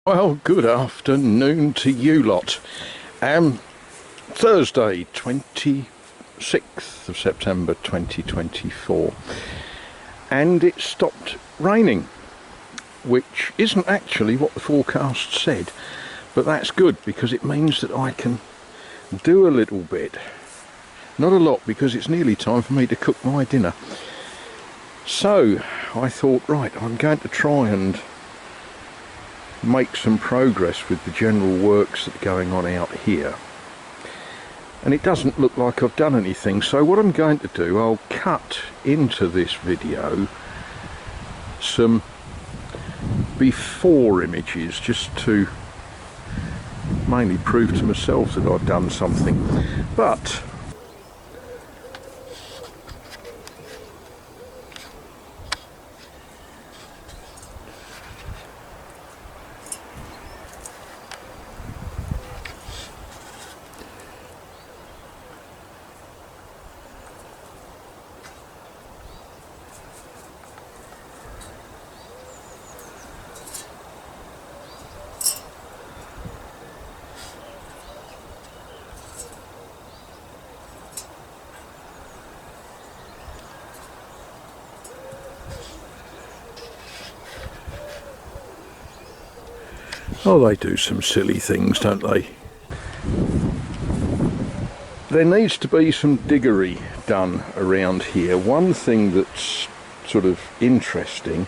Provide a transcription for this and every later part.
Well, good afternoon to you lot. Thursday, 26th of September 2024, and it stopped raining, which isn't actually what the forecast said, but that's good because it means that I can do a little bit. Not a lot, because it's nearly time for me to cook my dinner. So I thought, right, I'm going to try and make some progress with the general works that are going on out here, and it doesn't look like I've done anything. So what I'm going to do, I'll cut into this video some before images, just to mainly prove to myself that I've done something. But oh, they do some silly things, don't they? There needs to be some diggery done around here. One thing that's sort of interesting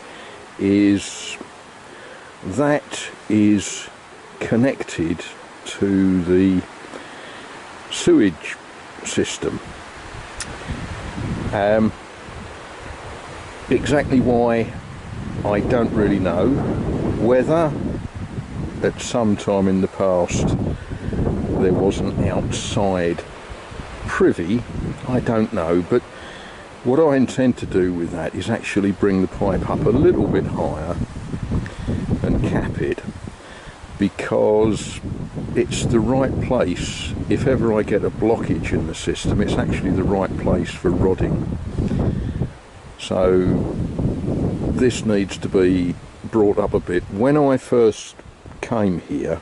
is that is connected to the sewage system. Exactly why, I don't really know. Whether at some time in the past there was an outside privy, I don't know, but what I intend to do with that is actually bring the pipe up a little bit higher and cap it, because it's the right place. If ever I get a blockage in the system, it's actually the right place for rodding. So this needs to be brought up a bit. When I first came here,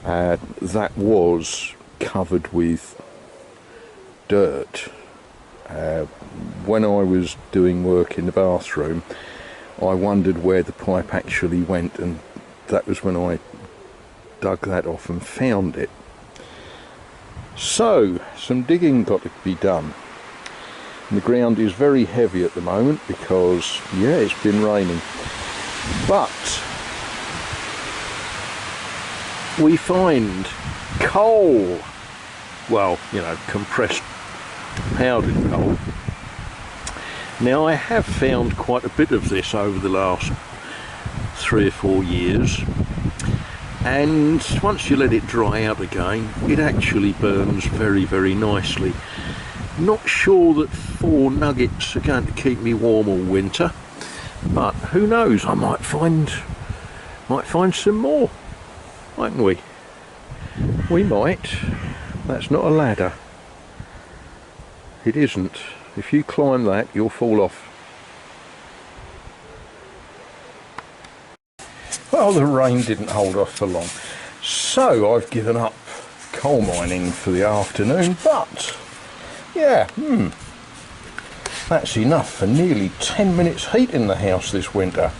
that was covered with dirt. When I was doing work in the bathroom, I wondered where the pipe actually went, and that was when I dug that off and found it. So some digging got to be done, and the ground is very heavy at the moment because, yeah, it's been raining. But we find coal, well, you know, compressed powdered coal. Now, I have found quite a bit of this over the last 3 or 4 years, and once you let it dry out again, it actually burns very, very nicely. Not sure that 4 nuggets are going to keep me warm all winter, but who knows, I might find some more, mightn't we? We might. That's not a ladder. It isn't. If you climb that, you'll fall off. Well, the rain didn't hold off for long, so I've given up coal mining for the afternoon, but yeah, that's enough for nearly 10 minutes heat in the house this winter.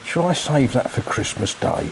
Shall I save that for Christmas Day?